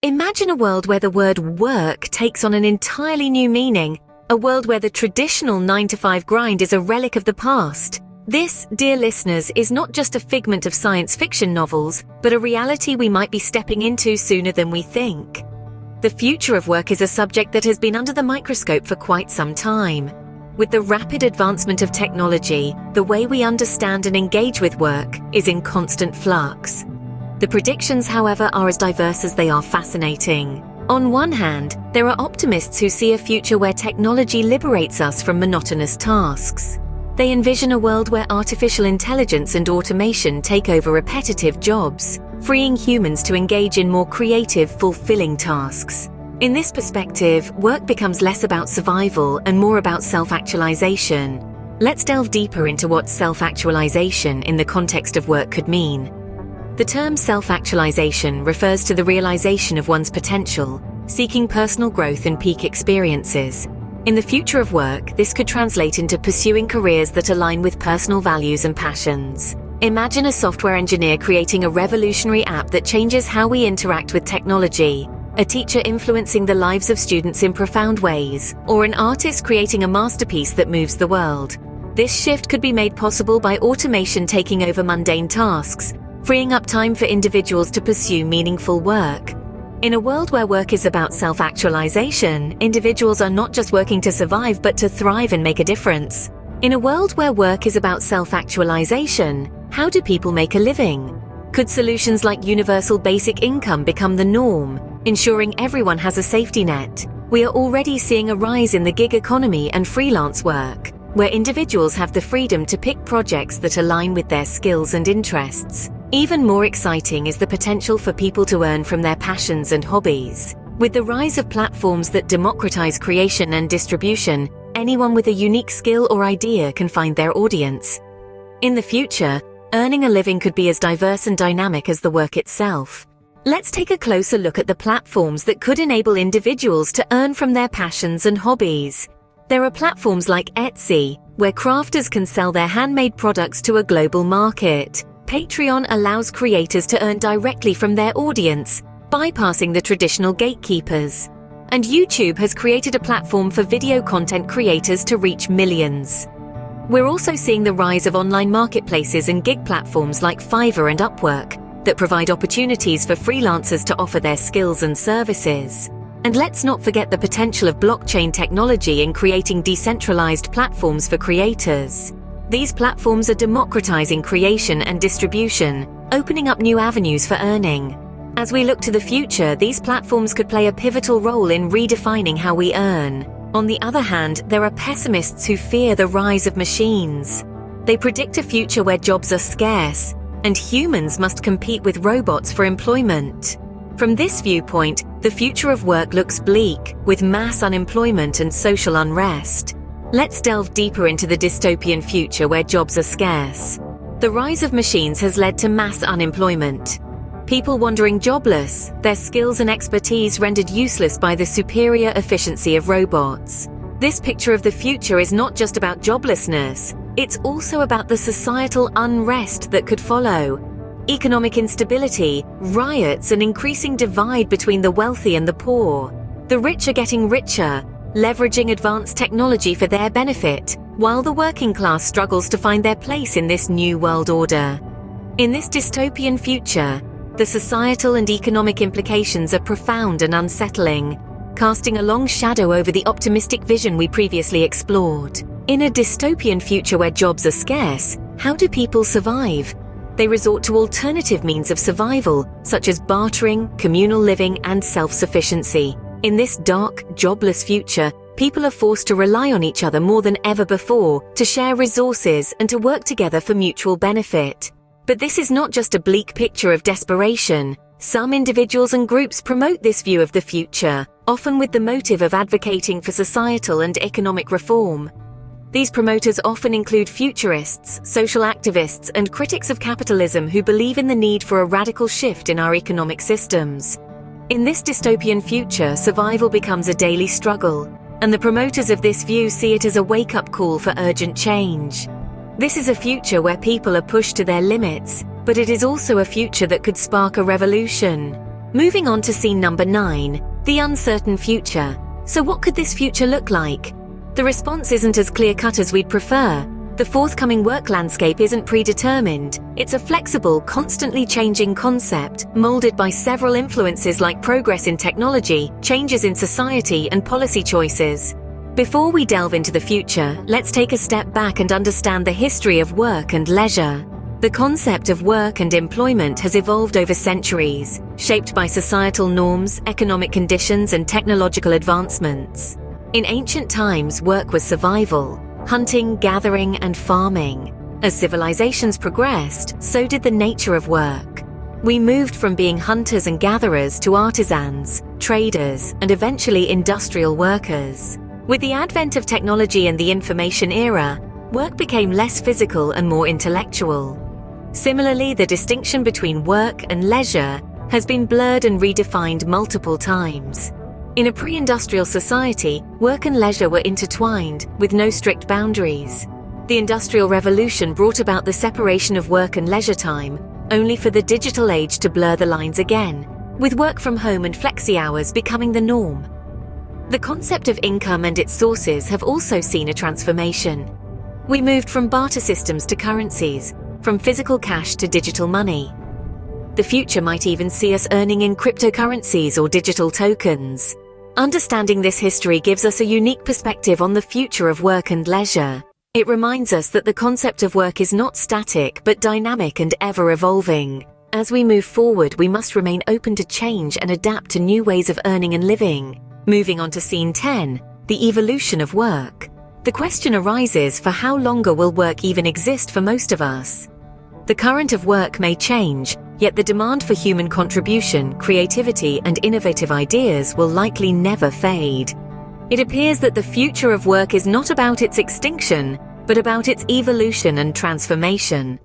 Imagine a world where the word work takes on an entirely new meaning, a world where the traditional 9-to-5 grind is a relic of the past. This, dear listeners, is not just a figment of science fiction novels, but a reality we might be stepping into sooner than we think. The future of work is a subject that has been under the microscope for quite some time. With the rapid advancement of technology, the way we understand and engage with work is in constant flux. The predictions, however, are as diverse as they are fascinating. On one hand, there are optimists who see a future where technology liberates us from monotonous tasks. They envision a world where artificial intelligence and automation take over repetitive jobs, freeing humans to engage in more creative, fulfilling tasks. In this perspective, work becomes less about survival and more about self-actualization. Let's delve deeper into what self-actualization in the context of work could mean. The term self-actualization refers to the realization of one's potential, seeking personal growth and peak experiences. In the future of work, this could translate into pursuing careers that align with personal values and passions. Imagine a software engineer creating a revolutionary app that changes how we interact with technology, a teacher influencing the lives of students in profound ways, or an artist creating a masterpiece that moves the world. This shift could be made possible by automation taking over mundane tasks, freeing up time for individuals to pursue meaningful work. In a world where work is about self-actualization, individuals are not just working to survive but to thrive and make a difference. In a world where work is about self-actualization, how do people make a living? Could solutions like universal basic income become the norm, ensuring everyone has a safety net? We are already seeing a rise in the gig economy and freelance work, where individuals have the freedom to pick projects that align with their skills and interests. Even more exciting is the potential for people to earn from their passions and hobbies. With the rise of platforms that democratize creation and distribution, anyone with a unique skill or idea can find their audience. In the future, earning a living could be as diverse and dynamic as the work itself. Let's take a closer look at the platforms that could enable individuals to earn from their passions and hobbies. There are platforms like Etsy, where crafters can sell their handmade products to a global market. Patreon allows creators to earn directly from their audience, bypassing the traditional gatekeepers. And YouTube has created a platform for video content creators to reach millions. We're also seeing the rise of online marketplaces and gig platforms like Fiverr and Upwork that provide opportunities for freelancers to offer their skills and services. And let's not forget the potential of blockchain technology in creating decentralized platforms for creators. These platforms are democratizing creation and distribution, opening up new avenues for earning. As we look to the future, these platforms could play a pivotal role in redefining how we earn. On the other hand, there are pessimists who fear the rise of machines. They predict a future where jobs are scarce, and humans must compete with robots for employment. From this viewpoint, the future of work looks bleak, with mass unemployment and social unrest. Let's delve deeper into the dystopian future where jobs are scarce. The rise of machines has led to mass unemployment. People wandering jobless, their skills and expertise rendered useless by the superior efficiency of robots. This picture of the future is not just about joblessness, it's also about the societal unrest that could follow. Economic instability, riots, and increasing divide between the wealthy and the poor. The rich are getting richer, leveraging advanced technology for their benefit, while the working class struggles to find their place in this new world order. In this dystopian future, the societal and economic implications are profound and unsettling, casting a long shadow over the optimistic vision we previously explored. In a dystopian future where jobs are scarce, how do people survive? They resort to alternative means of survival, such as bartering, communal living, and self-sufficiency. In this dark, jobless future, people are forced to rely on each other more than ever before, to share resources and to work together for mutual benefit. But this is not just a bleak picture of desperation. Some individuals and groups promote this view of the future, often with the motive of advocating for societal and economic reform. These promoters often include futurists, social activists, and critics of capitalism who believe in the need for a radical shift in our economic systems. In this dystopian future, survival becomes a daily struggle, and the promoters of this view see it as a wake-up call for urgent change. This is a future where people are pushed to their limits, but it is also a future that could spark a revolution. Moving on to scene number 9, the uncertain future. So what could this future look like? The response isn't as clear-cut as we'd prefer. The forthcoming work landscape isn't predetermined. It's a flexible, constantly changing concept, molded by several influences like progress in technology, changes in society, and policy choices. Before we delve into the future, let's take a step back and understand the history of work and leisure. The concept of work and employment has evolved over centuries, shaped by societal norms, economic conditions, and technological advancements. In ancient times, work was survival. Hunting, gathering, and farming. As civilizations progressed, so did the nature of work. We moved from being hunters and gatherers to artisans, traders, and eventually industrial workers. With the advent of technology and the information era, work became less physical and more intellectual. Similarly, the distinction between work and leisure has been blurred and redefined multiple times. In a pre-industrial society, work and leisure were intertwined, with no strict boundaries. The Industrial Revolution brought about the separation of work and leisure time, only for the digital age to blur the lines again, with work from home and flexi hours becoming the norm. The concept of income and its sources have also seen a transformation. We moved from barter systems to currencies, from physical cash to digital money. The future might even see us earning in cryptocurrencies or digital tokens. Understanding this history gives us a unique perspective on the future of work and leisure. It reminds us that the concept of work is not static but dynamic and ever-evolving. As we move forward, we must remain open to change and adapt to new ways of earning and living. Moving on to scene 10, the evolution of work. The question arises, for how longer will work even exist for most of us? The current of work may change, yet the demand for human contribution, creativity, and innovative ideas will likely never fade. It appears that the future of work is not about its extinction, but about its evolution and transformation.